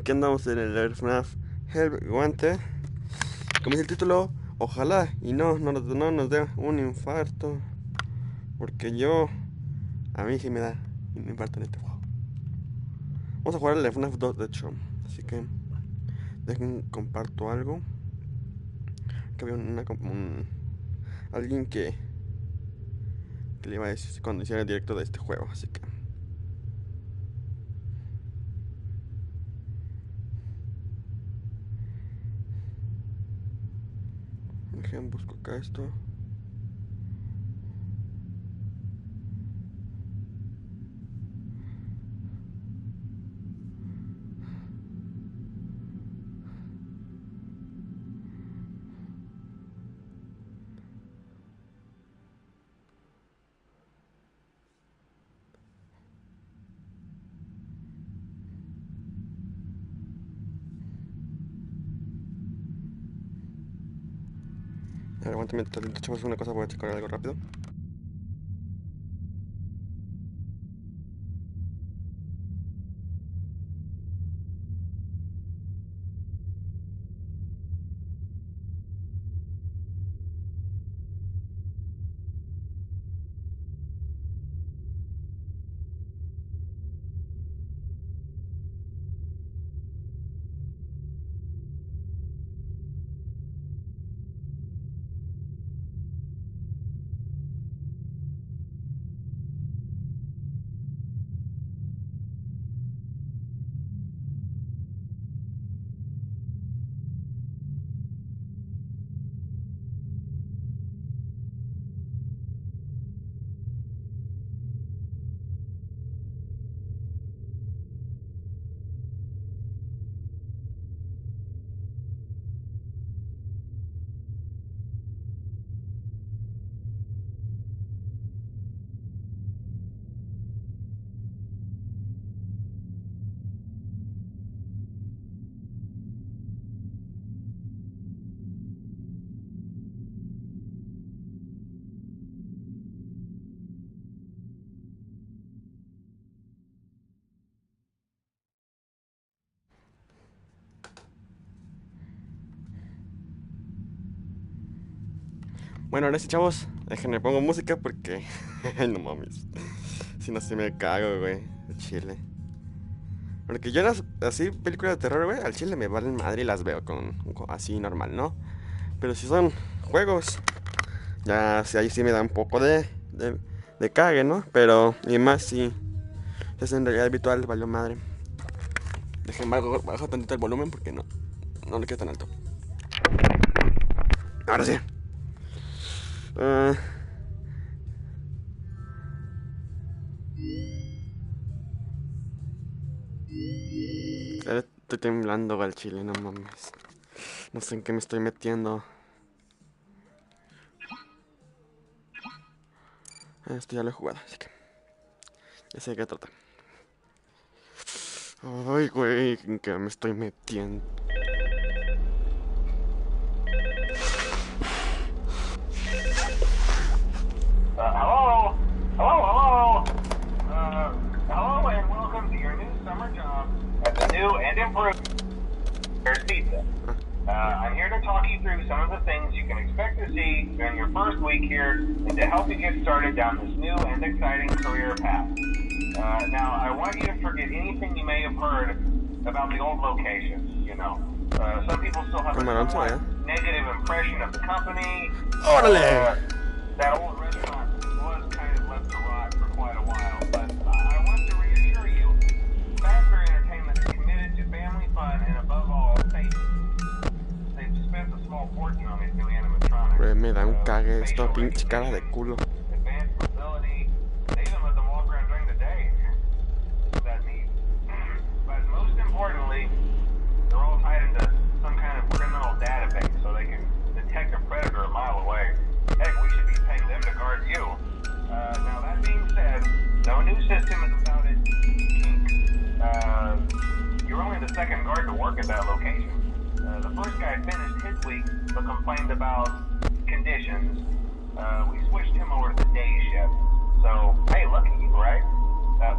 aquí andamos en el FNAF Help Guante. Como dice el título, ojalá y no nos dé un infarto. Porque a mí sí me da un infarto en este juego. Vamos a jugar el FNAF 2 de hecho. Así que dejen comparto algo. Que había alguien que le iba a decir cuando hiciera el directo de este juego. Así que busco acá esto. A ver, aguántame, echamos una cosa, voy a checar algo rápido. Bueno, ahora sí, chavos, déjenme pongo música porque no mames. Si no, se me cago, güey. De chile. Porque yo así películas de terror, güey, al chile me valen madre y las veo así normal, ¿no? Pero si son juegos, ya ahí sí me da un poco de cague, ¿no? Pero, y más si es en realidad virtual, valió madre. Déjenme bajo tantito el volumen porque no le queda tan alto. Ahora sí. Estoy temblando al chile, no mames. No sé en qué me estoy metiendo. Esto ya lo he jugado, así que ya sé de qué trata. Ay, güey, ¿en qué me estoy metiendo? Hello? Hello? Hello and welcome to your new summer job at the new and improved Pizza. I'm here to talk you through some of the things you can expect to see during your first week here and to help you get started down this new and exciting career path. Now, I want you to forget anything you may have heard about the old location, you know. Some people still have a somewhat negative impression of the company. That old restaurant was kind of left to rot for quite a while, but I want to reassure you, Fazbear Entertainment is committed to family fun and above all, safety. They've spent a small fortune on these new animatronics. Me da un cague esto, pinche cara de culo. Advanced mobility, they even let them walk around during the day. Isn't that neat? But most importantly, they're all tied into some kind of criminal database so they can detect a predator a mile away. Heck, we should be paying them to guard you. Now that being said, no new system is without its kinks. You're only the second guard to work at that location. The first guy finished his week but complained about conditions. We switched him over to the day shift. So, hey, lucky you, right?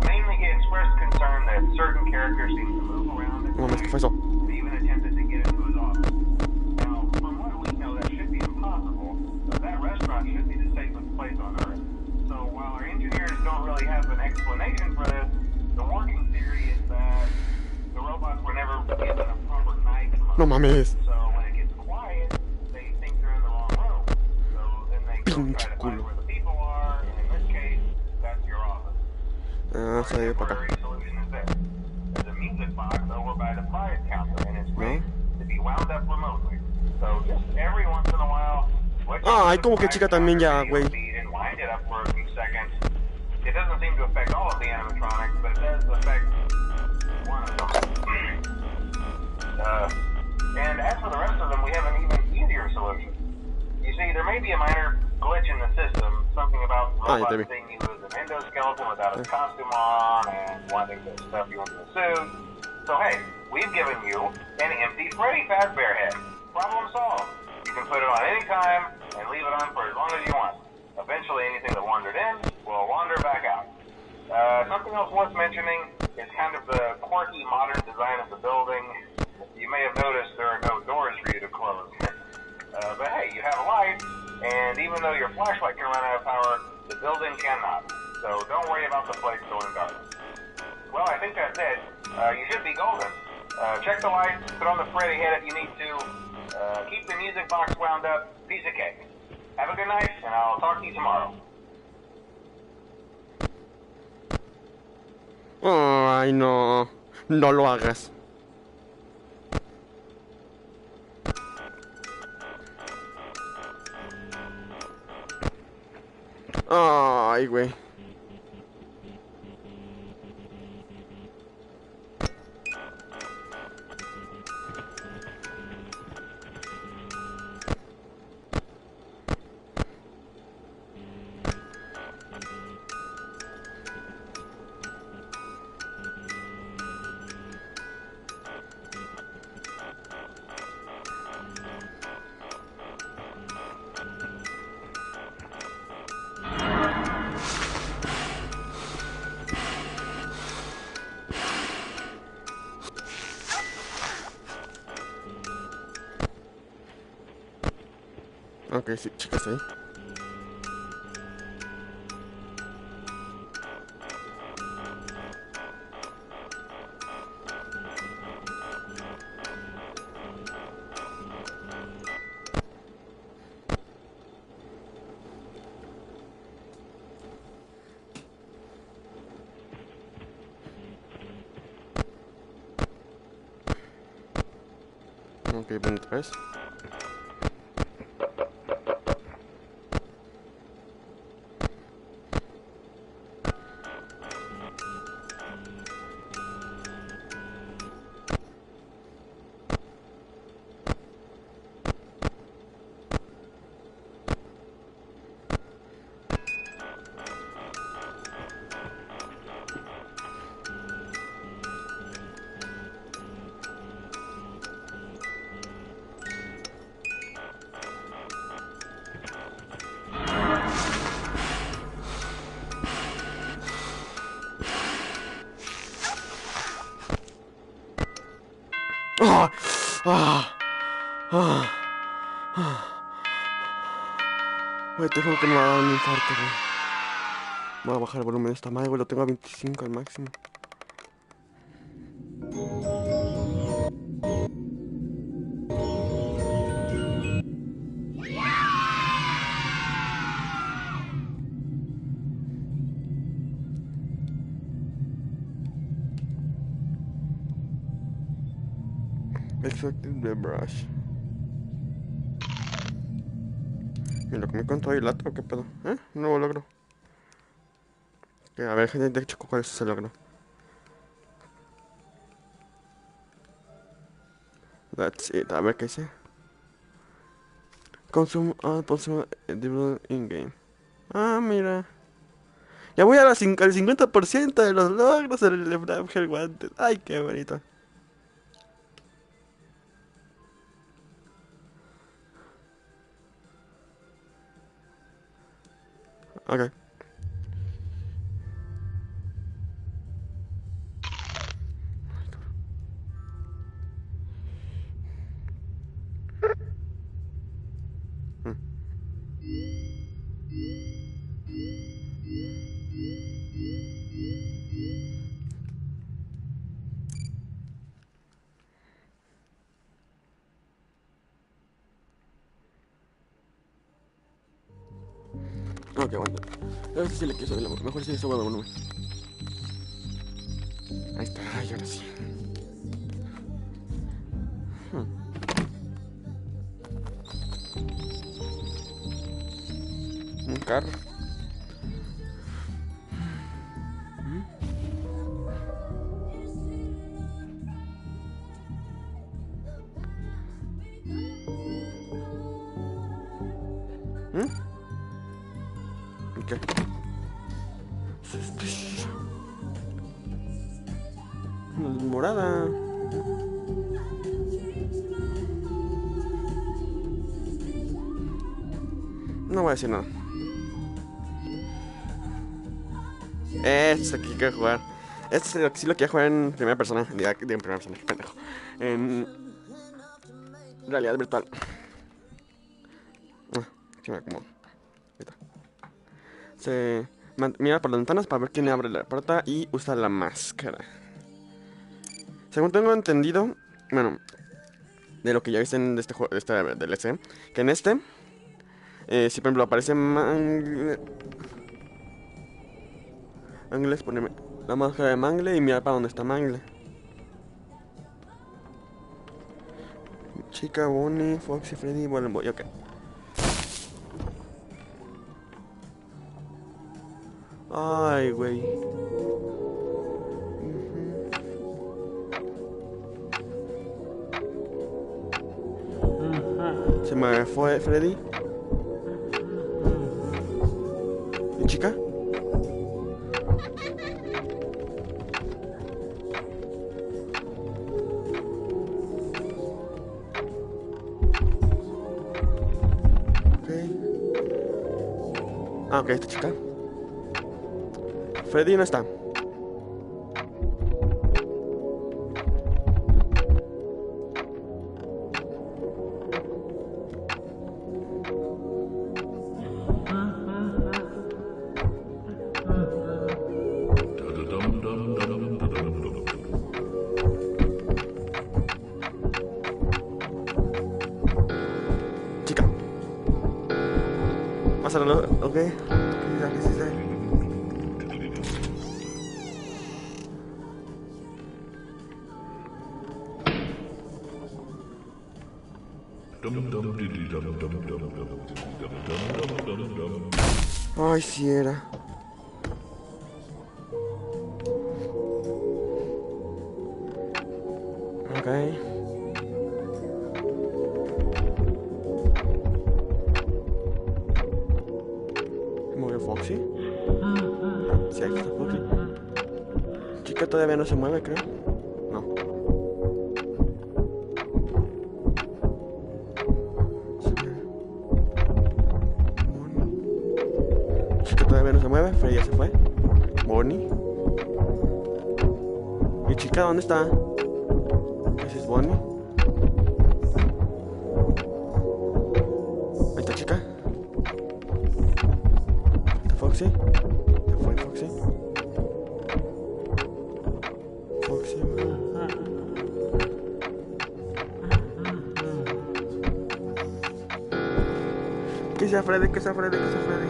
Mainly, he expressed concern that certain characters seem to move around at No mames, ¿qué fue night, eso? and even attempted to get into his office. Now, from what we know, that should be impossible. That restaurant should be the safest place on Earth. So while our engineers don't really have an explanation for this, the working theory is that the robots were never given a proper night No mode. mames. So when it gets quiet, they think they're in the wrong room. So then they go try Pinche to find culo. where the people are, and in this case, that's your office. Ah, se ha ido para acá. Temporary solution is this. There's a music box over by the prize counter, and it's ¿No? rigged to be wound up remotely. So just every once in a while, switch Ay, on to como the que prize chica también counter ya, video güey. feed and wind it up for a few seconds. It doesn't seem to affect all of the animatronics, but it does affect one of them. And as for the rest of them, we have an even easier solution. You see, there may be a minor glitch in the system, something about robots seeing you as an endoskeleton without his costume on and wanting to stuff you into a suit. So hey, we've given you an empty Freddy Fazbear head. Problem solved. You can put it on any time and leave it on for as long as you want. Eventually anything that wandered in will wander back out. Something else worth mentioning is kind of the quirky modern design of the building. You may have noticed there are no doors for you to close. But hey, you have a light, and even though your flashlight can run out of power, the building cannot. So don't worry about the place going dark. Well, I think that's it. You should be golden. Check the lights, put on the Freddy head if you need to. Keep the music box wound up. Piece of cake. Have a good night, and I'll talk to you tomorrow. Ay, no. No lo hagas. Ay, güey. Ok, sí, chicas ahí. Ok, ven otra vez. ¡Ah! ¡Ah! ¡Ah! ¡Ah! Güey, te juro que me va a dar un infarto, güey. Voy a bajar el volumen de esta madre, güey. Lo tengo a 25 al máximo. Extracted the brush. ¿Y lo que me contó ahí lata o qué pedo? Nuevo logro. Que, a ver, gente, de hecho, ¿cuál es ese logro? That's it. A ver qué dice. Consume all possible edible in-game. Ah, mira. Ya voy a al 50% de los logros del Leblanc Wanted. Ay, qué bonito. Ok. Ok, bueno. Este sí le quiero subir la volumen. Mejor sí le subo el volumen. Ahí está, ay, ahora sí. Un carro. ¿Qué? Morada. No voy a decir nada. Este aquí quiero jugar. Este sí lo quiero jugar en primera persona. En primera persona, qué pendejo. En realidad virtual. Sí me acomodo. Se mira por las ventanas para ver quién abre la puerta y usa la máscara. Según tengo entendido, bueno, de lo que ya viste en este juego, este DLC, que en este, si por ejemplo aparece Mangle, es ponerme la máscara de Mangle y mirar para dónde está Mangle. Chica, Bonnie, Foxy, Freddy, bueno, voy, ok. Ay, güey. Se me fue Freddy. ¿Y chica? Ok. Ah, ok, esta chica. Freddy no está. Chica. Más a la ok. Ok, ya que sí sé. Ay, sí era. Ok. ¿Se movió Foxy? Sí, ahí está Foxy. Chica todavía no se mueve, creo. No. Chica todavía no se mueve. Freddy ya se fue. Bonnie. ¿Y chica dónde está? ¿Ese es Bonnie? Ahí está chica. ¿Está Foxy? ¿Se fue Foxy? Foxy. ¿Qué sea Freddy? ¿Qué sea Freddy? ¿Qué sea Freddy?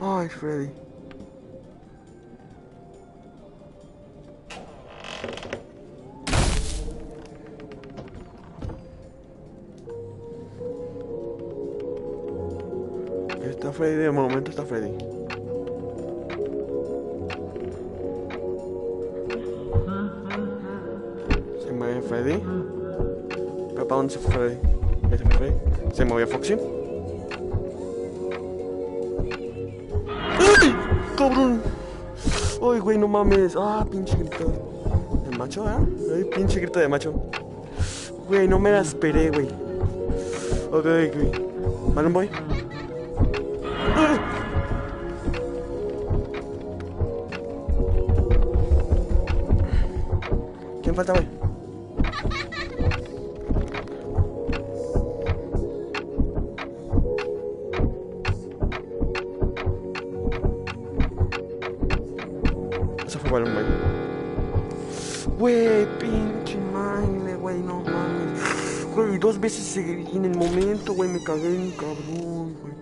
Ay, Freddy. Está Freddy, de momento está Freddy. Se mueve Freddy. ¿Pero para dónde se fue Freddy? ¿Ya se fue Freddy? ¿Se movió Foxy? ¡Ay! ¡Cabrón! ¡Ay, güey, no mames! ¡Ah, pinche grito! ¿De macho, ay, pinche grito de macho! Güey, no me la esperé, güey. Ok, güey. ¿Balloon Boy? ¿Quién falta, güey? Eso fue Balloon Boy. Güey, pinche madre, güey, no mames. Güey, 2 veces en el momento, güey, me cagué en cabrón, güey.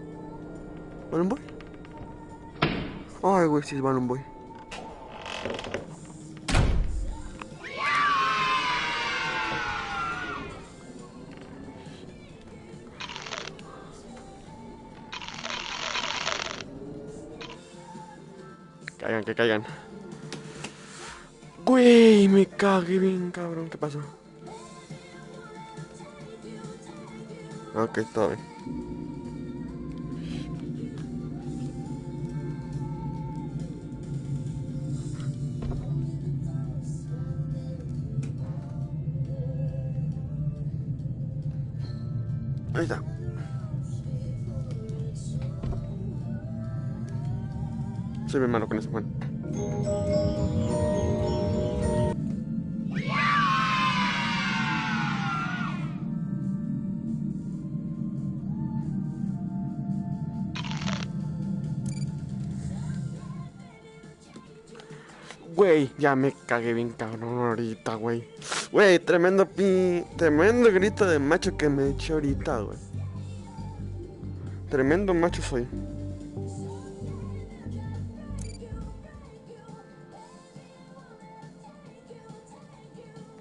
¿Balloon Boy? Ay, güey, sí es Balloon Boy. Caigan, que caigan. Güey, me cagué bien, cabrón. ¿Qué pasó? Ok, todo bien. Ahí está. Soy bien malo con eso, bueno. Güey, ya me cagué bien cabrón ahorita, güey. Güey, tremendo grito de macho que me eché ahorita, güey. Tremendo macho soy.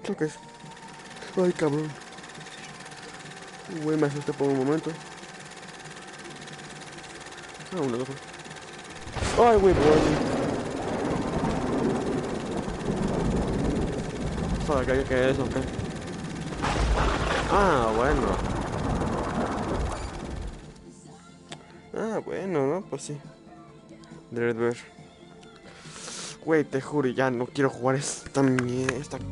¿Qué es? Ay, cabrón. Güey, me asusté por un momento. Ah, uno, dos. Ay, güey, güey. ¿Sabes qué es eso? ¿Qué? Ah, bueno. Ah, bueno, ¿no? Pues sí. Debe ver. Güey, te juro, ya no quiero jugar esta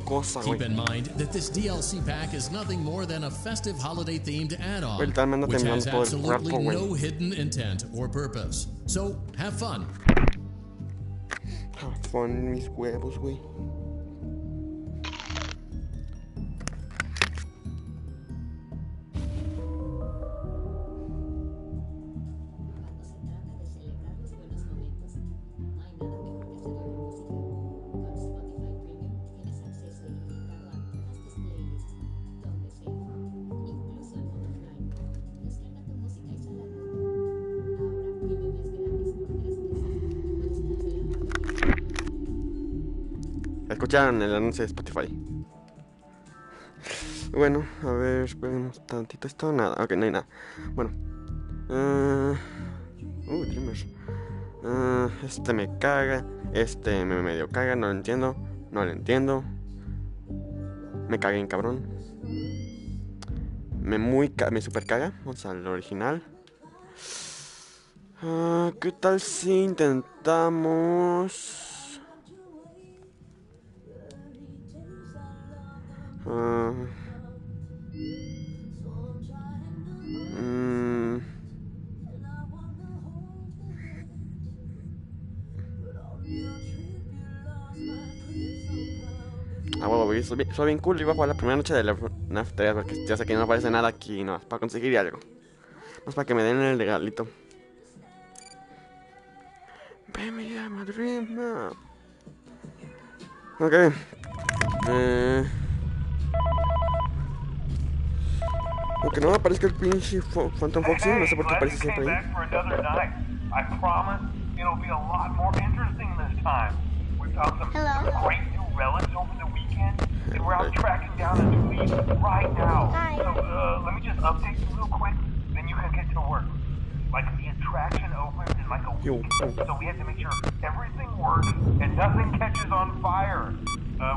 cosa, güey. Keep in mind that this DLC pack is nothing more than a festive holiday-themed add-on, which has absolutely no hidden intent or purpose. So, have fun. Have fun, mis huevos, güey. Escucharon el anuncio de Spotify. Bueno, a ver, esperemos tantito. Esto, nada, ok, no hay nada. Bueno, Dreamers. Este me caga. Este me medio caga, no lo entiendo. No lo entiendo. Me cagué en cabrón. Me super caga. Vamos al original. ¿Qué tal si intentamos? Huevo, soy bien cool y voy a jugar la primera noche de la Nafteria porque ya sé que no aparece nada aquí, no, es para conseguir algo. No es para que me den el regalito. Baby, I'm a dreamer. Ok. Aunque no me aparezca el pinche Phantom Foxy, no sé por qué aparece siempre ahí. I promise it'll be a lot more interesting this time. We found some great new relics over the weekend, and we're out tracking down a new lead right now. Hi. So let me just update you real quick, then you can get to work. Like the attraction opens in like a week, so we have to make sure everything works and nothing catches on fire.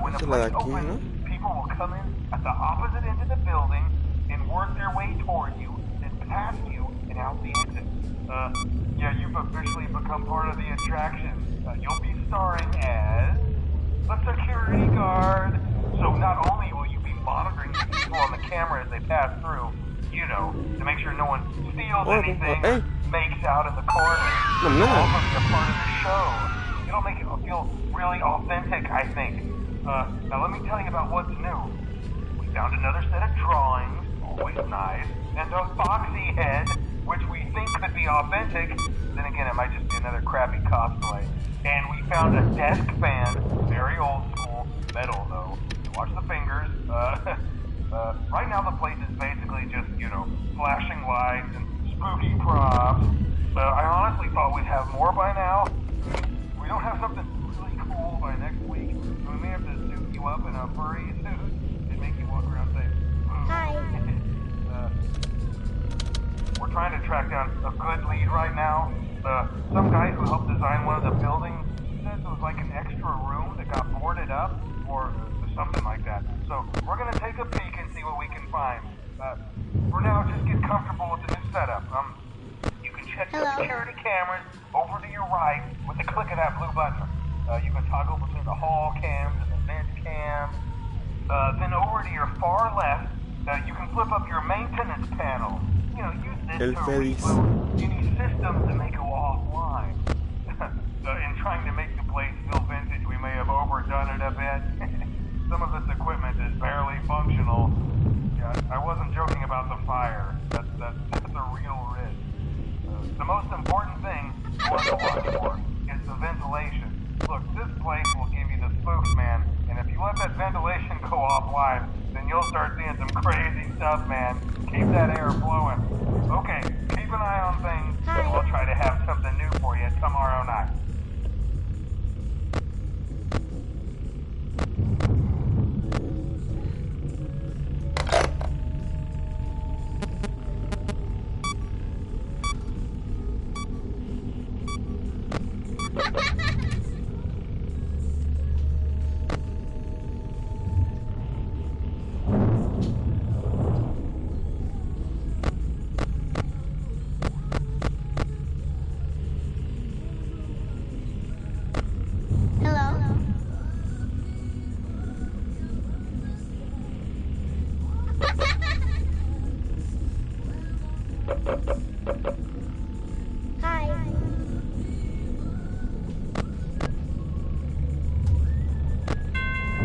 When the place opens, people will come in at the opposite end of the building and work their way toward you, then past you, and out the exit. Yeah, you've officially become part of the attraction. You'll be starring as a security guard. So not only will you be monitoring the people on the camera as they pass through, you know, to make sure no one steals anything, makes out in the corner, all of the part of the show. It'll make it feel really authentic, I think. Now let me tell you about what's new. We found another set of drawings, always nice, and a foxy head, which we think could be authentic. Then again, it might just be another crappy cosplay. And we found a desk fan, very old school, metal, though. Watch the fingers. Right now the place is basically just, flashing lights and spooky props. I honestly thought we'd have more by now. We don't have something really cool by next week. We may have to suit you up in a furry suit and make you walk around saying, hi. We're trying to track down a good lead right now. Some guy who helped design one of the buildings said it was like an extra room that got boarded up or something like that. So we're going to take a peek and see what we can find. For now, just get comfortable with the new setup. You can check the security cameras over to your right with the click of that blue button. You can toggle between the hall cams and the vent cams. Then over to your far left, you can flip up your maintenance panel. Use this to reboot any systems that may go offline. In trying to make the place feel vintage, we may have overdone it a bit. Some of this equipment is barely functional. Yeah, I wasn't joking about the fire. That's a real risk. The most important thing you want to watch for is the ventilation. Look, this place will give you the spooks, man. And if you let that ventilation go offline, then you'll start seeing some crazy stuff, man. Keep that air flowing. Okay, keep an eye on things. Hi. We'll try to have something new for you tomorrow night.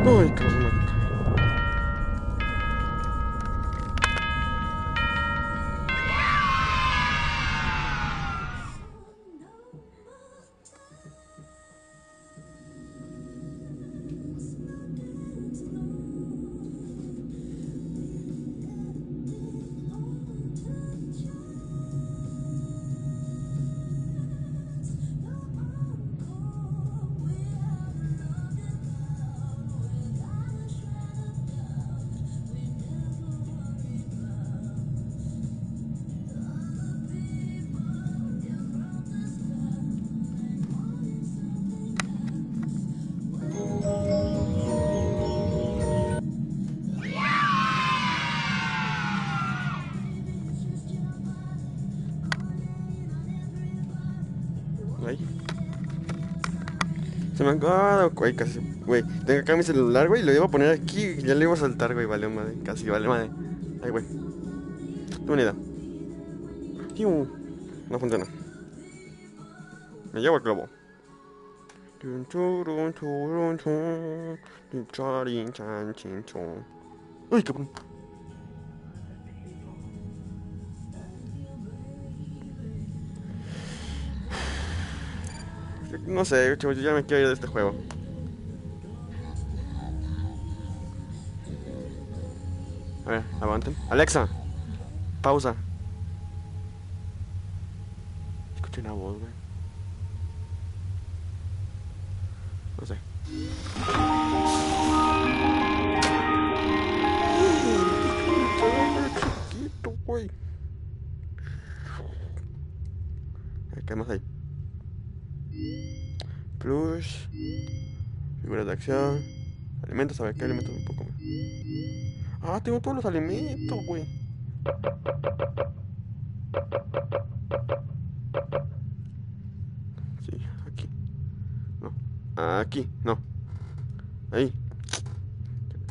Ay, cabrón. Ahí. Se me acaba, güey, casi, güey. Tengo acá mi celular, güey, lo iba a poner aquí y ya le iba a saltar, güey, vale madre. Casi, vale madre. Ay, güey. Tengo una idea. No funciona. Me llevo el globo. Uy, cabrón. No sé, chavos, yo ya me quiero ir de este juego. A ver, aguanten. Alexa, pausa. Escuché una voz, güey. No sé. Chiquito, güey. ¿Qué más hay? Plus, figuras de acción, alimentos, a ver qué alimentos un poco más. Ah, tengo todos los alimentos, güey. Sí, aquí. No, aquí, no. Ahí.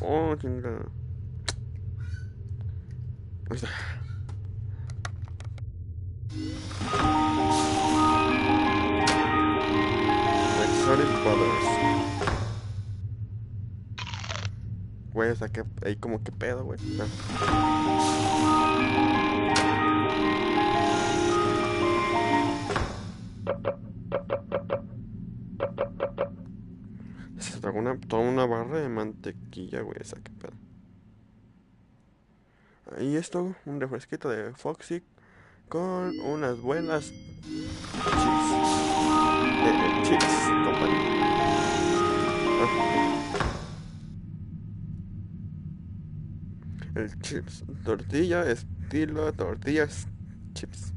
Oh, chingada. Ahí está. Güey, o sea, que ahí como que pedo, güey. Ese es otro toda una barra de mantequilla, güey, esa que pedo. Ahí esto, un refresquito de Foxy con unas buenas chips. Chips, compañía. El chips, tortilla, estilo tortillas, chips.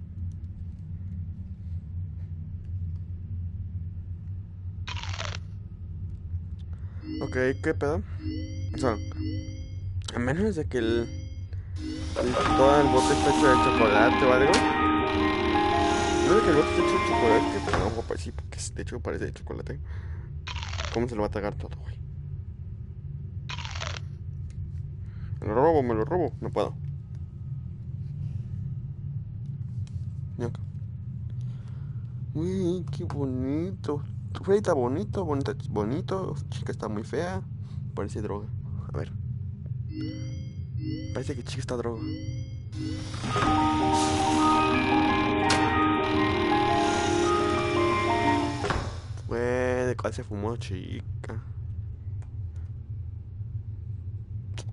Ok, ¿qué pedo? O sea, a menos de que todo el bote está hecho de chocolate o algo. No de que el bote esté hecho de chocolate, que no, pues sí, porque de hecho parece de chocolate. ¿Cómo se lo va a tragar todo, güey? Me lo robo, no puedo. Uy, qué bonito. Freddy está bonito, bonito. Chica está muy fea. Parece droga. A ver. Parece que chica está droga. ¿De cuál se fumó, chica?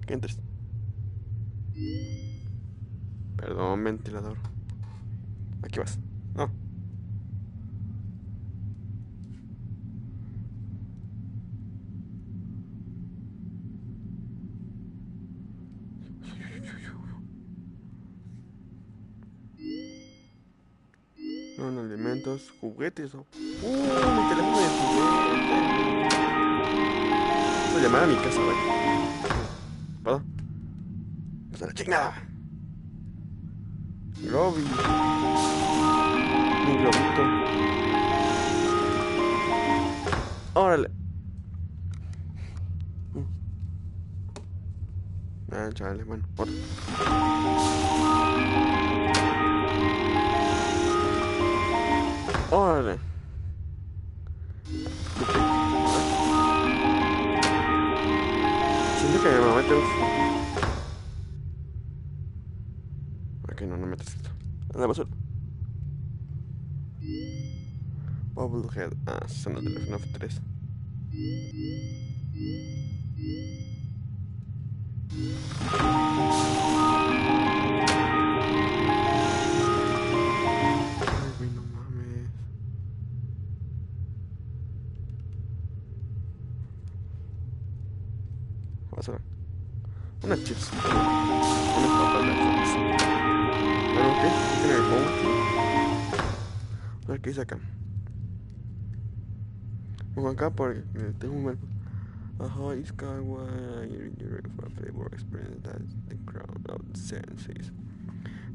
¿Qué entres? Perdón, ventilador. Aquí vas. No. No, no alimentos, juguetes. Mi teléfono de juguete. Voy a llamar a mi casa, güey. ¿Puedo? Pues a la chingada. Robbie. Mi globito. Órale. Ah, chale, bueno, otro. Órale. Siento que mi mamá te gusta. Ok, no metes esto. A la basura. Bubblehead. Ah, son los del FNAF 3. Ay, güey, no mames. Basura. Unas chips. Unas papas de Fox. Bueno, ¿qué? ¿Tiene el bounty? A ver qué dice acá. Pongo acá porque tengo un mal. Aha, it's kawaii. You're ready for a favorite experience. That's the crown of the senses.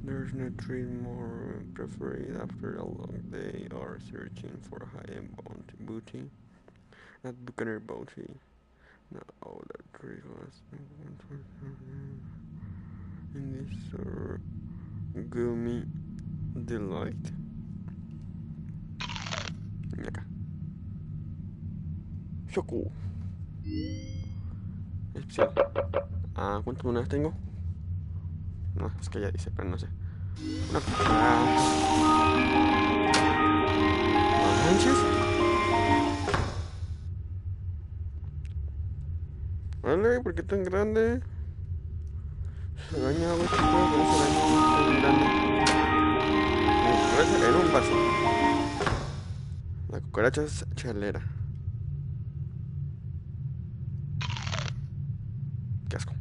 There's no treat more preferred after a long day or searching for high-end booty. Not Buccaneer booty. No, all that treat was in this gummy delight. Y acá. Shoku. Especial. Ah, ¿cuántas monedas tengo? No, es que ya dice, pero no sé. Una. ¿Manches? Vale, ¿por qué tan grande? Se daña, güey, ¿qué puedo con ese daño tan grande? Parece en un vaso. La cucaracha es chelera. Qué asco.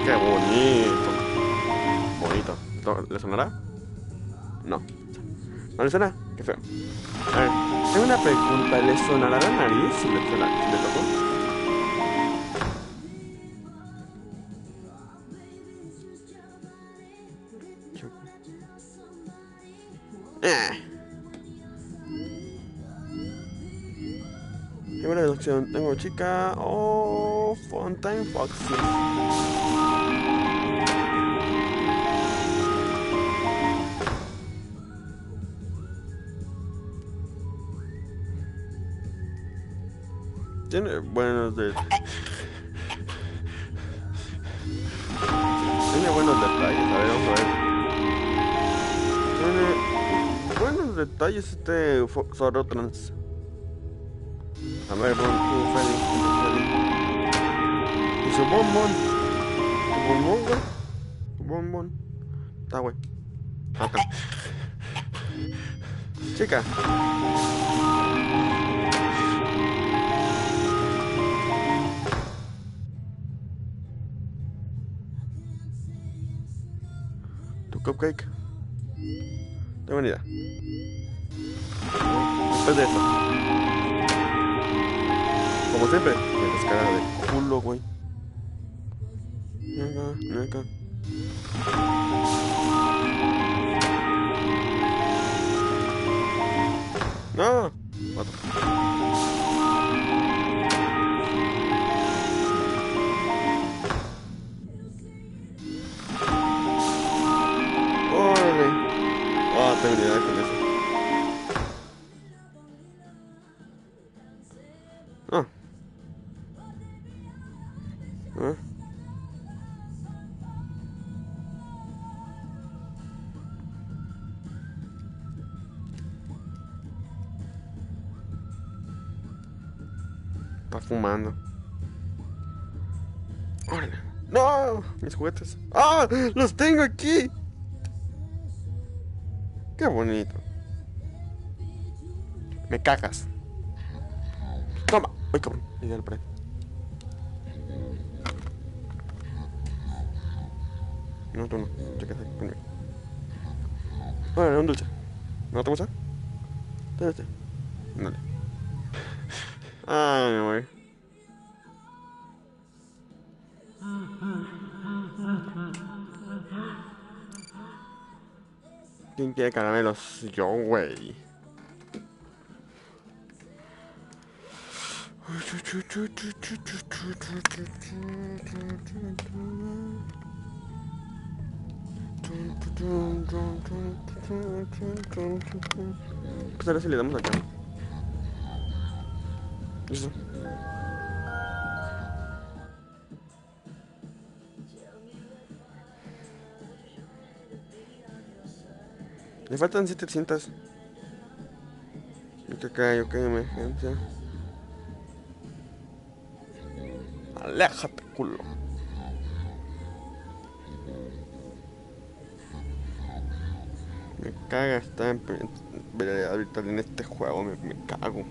Qué bonito. Bonito. ¿Le sonará? No. ¿No le suena? Qué feo. A ver, tengo una pregunta. ¿Le sonará la nariz si le tocó? Qué buena deducción. Tengo chica. Oh, Fountain Foxes. Tiene buenos detalles. Tiene buenos detalles, a ver, vamos a ver. Tiene buenos detalles este Zorotrans. A ver, Freddy. Y su bombón. Tu bombón, güey. Tu bombón. Está, güey. Acá. Chica. Tu cupcake. Tengo una idea. Después de esto. Como siempre, me descarga de culo, güey. Acá. No. Otro. Órale. Ah, tengo una idea con eso. Ah. Ah. Está fumando. ¡Órale! ¡No! Mis juguetes. ¡Ah! ¡Los tengo aquí! ¡Qué bonito! Me cagas. Toma. ¡Ay, cabrón! Y el pre. No, tú no. Chécate conmigo. Órale, un dulce. ¿No te gusta? Este. Dale. Ay, me voy. ¿Quién quiere caramelos? Yo, güey. Pues ahora sí le damos acá. Listo. Le faltan 700. Ok, emergencia. Aléjate, culo. Me caga estar ahorita en este juego, me cago.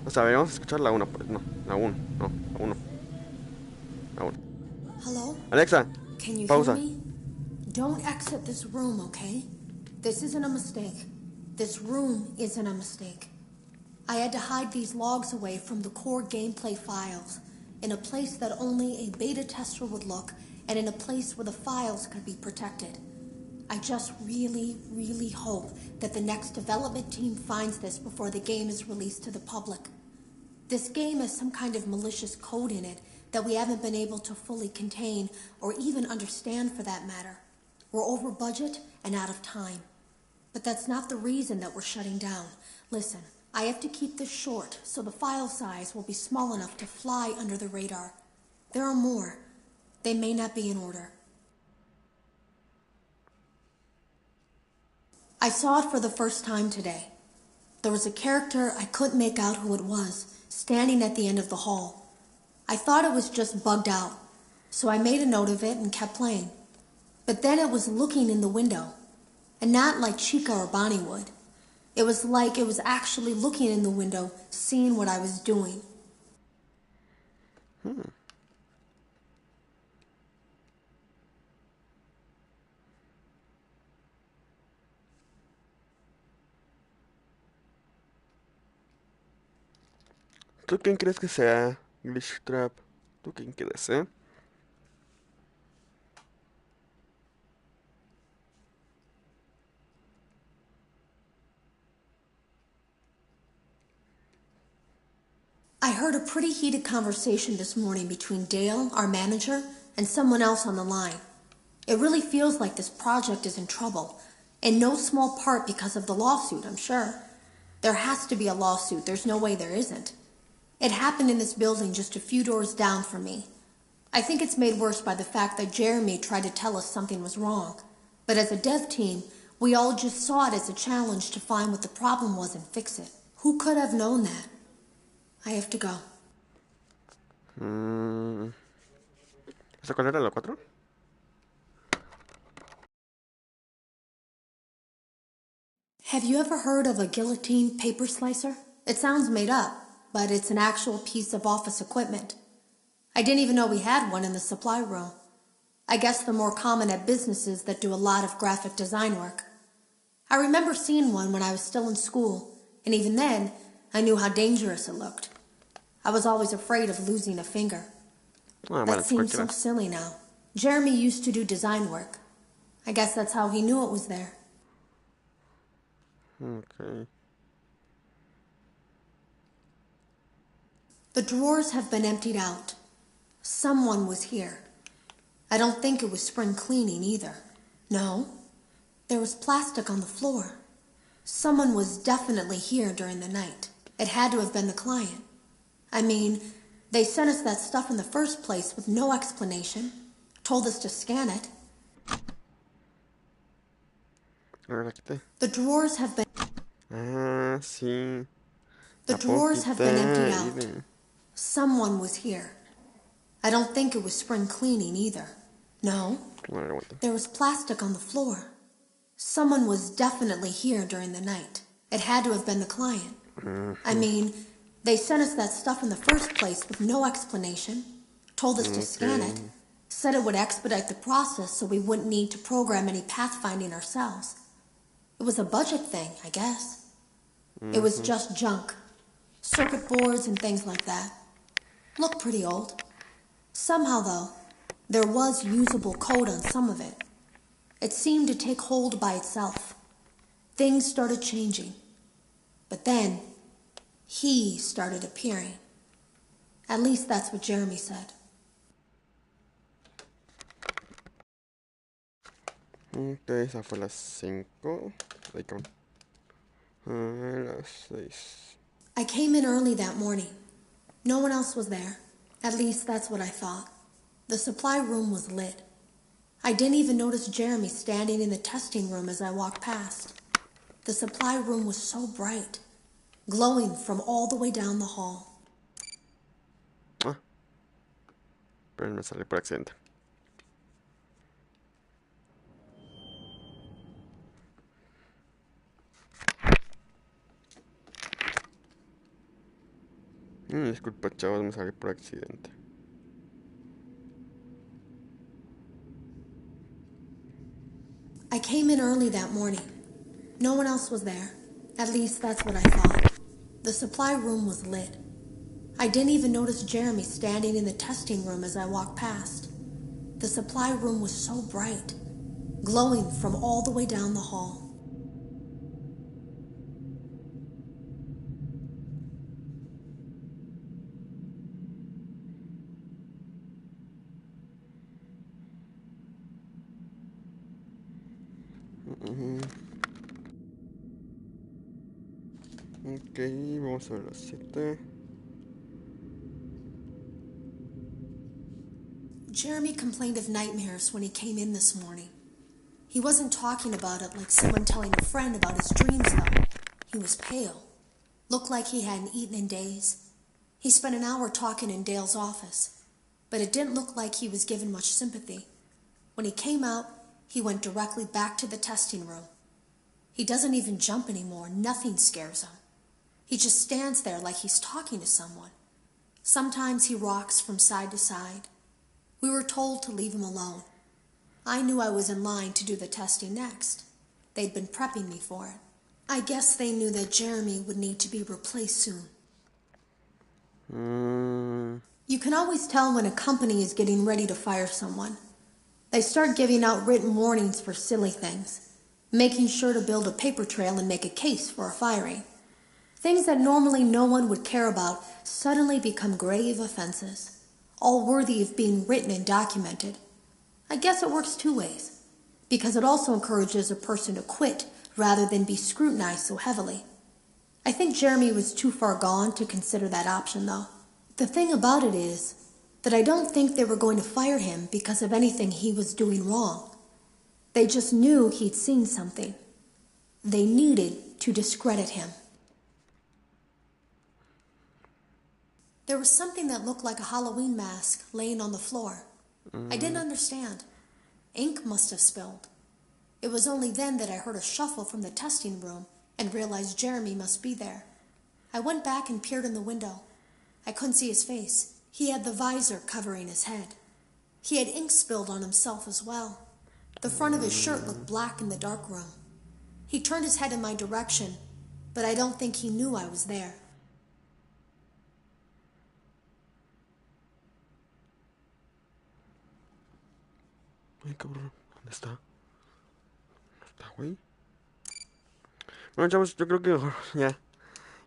O sea, a ver, vamos a escuchar la 1, pues. No, la 1, no, la 1. La 1. Hello? Alexa, Can you pausa. hear me? Don't exit this room, okay? This isn't a mistake. This room isn't a mistake. I had to hide these logs away from the core gameplay files in a place that only a beta tester would look and in a place where the files could be protected. I just really, really hope that the next development team finds this before the game is released to the public. This game has some kind of malicious code in it that we haven't been able to fully contain or even understand for that matter. We're over budget and out of time. But that's not the reason that we're shutting down. Listen, I have to keep this short so the file size will be small enough to fly under the radar. There are more. They may not be in order. I saw it for the first time today. There was a character I couldn't make out who it was, standing at the end of the hall. I thought it was just bugged out, so I made a note of it and kept playing. But then it was looking in the window, and not like Chica or Bonnie would. It was like it was actually looking in the window, seeing what I was doing. ¿Tú quién crees que sea, Glitch Trap? ¿Tú quién crees, eh? I heard a pretty heated conversation this morning between Dale, our manager, and someone else on the line. It really feels like this project is in trouble, in no small part because of the lawsuit, I'm sure. There has to be a lawsuit. There's no way there isn't. It happened in this building just a few doors down from me. I think it's made worse by the fact that Jeremy tried to tell us something was wrong. But as a dev team, we all just saw it as a challenge to find what the problem was and fix it. Who could have known that? I have to go. ¿Esa cuál era la 4? Have you ever heard of a guillotine paper slicer? It sounds made up, but it's an actual piece of office equipment. I didn't even know we had one in the supply room. I guess they're more common at businesses that do a lot of graphic design work. I remember seeing one when I was still in school, and even then, I knew how dangerous it looked. I was always afraid of losing a finger. That seems so silly now. Jeremy used to do design work. I guess that's how he knew it was there. Okay. The drawers have been emptied out. Someone was here. I don't think it was spring cleaning either. No, there was plastic on the floor. Someone was definitely here during the night. It had to have been the client. I mean, they sent us that stuff in the first place with no explanation. Told us to scan it. The drawers have been... sí. The drawers have been emptied out. Someone was here. I don't think it was spring cleaning either. No, there was plastic on the floor. Someone was definitely here during the night. It had to have been the client. I mean, they sent us that stuff in the first place with no explanation. Told us to scan it. Said it would expedite the process so we wouldn't need to program any pathfinding ourselves. It was a budget thing, I guess. It was just junk. Circuit boards and things like that. Looked pretty old. Somehow, though, there was usable code on some of it. It seemed to take hold by itself. Things started changing. But then, he started appearing. At least that's what Jeremy said. Okay, esa fue las 5. Las 6. I came in early that morning. No one else was there. At least that's what I thought. The supply room was lit. I didn't even notice Jeremy standing in the testing room as I walked past. The supply room was so bright, glowing from all the way down the hall. Pero me salió por accidente. Disculpa, chavos, me salí por accidente. I came in early that morning. No one else was there. At least that's what I thought. The supply room was lit. I didn't even notice Jeremy standing in the testing room as I walked past. The supply room was so bright, glowing from all the way down the hall. Ok, vamos a ver las 7. Jeremy complained of nightmares when he came in this morning. He wasn't talking about it like someone telling a friend about his dreams, though. He was pale. Looked like he hadn't eaten in days. He spent an hour talking in Dale's office, but it didn't look like he was given much sympathy. When he came out, he went directly back to the testing room. He doesn't even jump anymore. Nothing scares him. He just stands there like he's talking to someone. Sometimes he rocks from side to side. We were told to leave him alone. I knew I was in line to do the testing next. They'd been prepping me for it. I guess they knew that Jeremy would need to be replaced soon. You can always tell when a company is getting ready to fire someone. They start giving out written warnings for silly things, making sure to build a paper trail and make a case for a firing. Things that normally no one would care about suddenly become grave offenses, all worthy of being written and documented. I guess it works two ways, because it also encourages a person to quit rather than be scrutinized so heavily. I think Jeremy was too far gone to consider that option, though. The thing about it is that I don't think they were going to fire him because of anything he was doing wrong. They just knew he'd seen something. They needed to discredit him. There was something that looked like a Halloween mask laying on the floor. I didn't understand. Ink must have spilled. It was only then that I heard a shuffle from the testing room and realized Jeremy must be there. I went back and peered in the window. I couldn't see his face. He had the visor covering his head. He had ink spilled on himself as well. The front of his shirt looked black in the dark room. He turned his head in my direction, but I don't think he knew I was there. Ay, cabrón, ¿dónde está? ¿No está, güey? Bueno, chavos, yo creo que mejor ya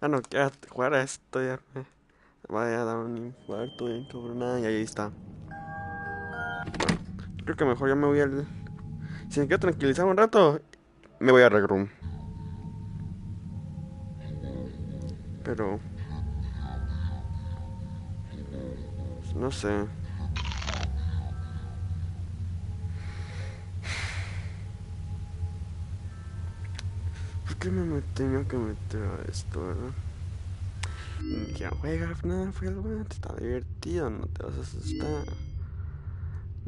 no quiero jugar a esto, ya me vaya a dar un infarto bien cabrón, y ahí está. Creo que mejor ya me voy al... Si me quiero tranquilizar un rato, me voy a Rec Room. Pero... no sé. ¿Por qué me tenía que meter a esto, verdad? Ya juegas, nada, fue algo, está divertido, no te vas a asustar.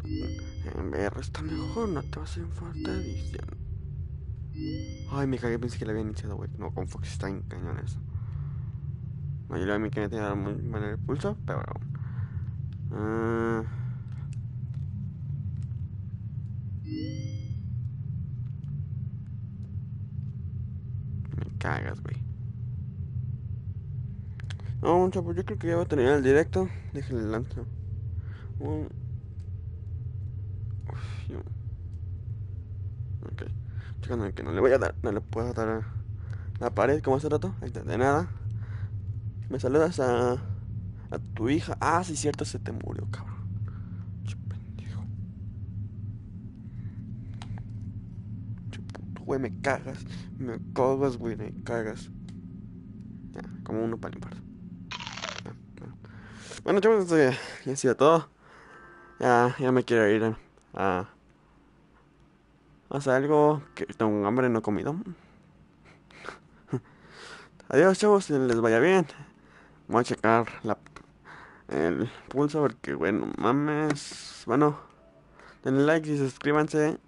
En VR está mejor, no te vas a infartar diciendo. Ay, me cagué, pensé que la había iniciado, güey. No, con Fox está en cañones. No, yo le a mí que me tenía muy mal el pulso, pero... me cagas, güey. No, chavos, yo creo que ya voy a terminar el directo. Déjenle lanzo. Ok. Checando que no le voy a dar, no le puedo dar a la pared como hace rato. Ahí está, de nada. Me saludas a tu hija. Ah, sí, cierto, se te murió, cabrón. Che pendejo. Che puto, güey, me cagas. Me cagas, güey, me cagas. Ya, como uno para limpar. Bueno, chavos, esto ya ha sido todo. Ya me quiero ir a hacer algo que tengo hambre, no he comido. Adiós, chavos, que les vaya bien. Voy a checar el pulso porque, bueno, mames. Bueno, denle like y suscríbanse.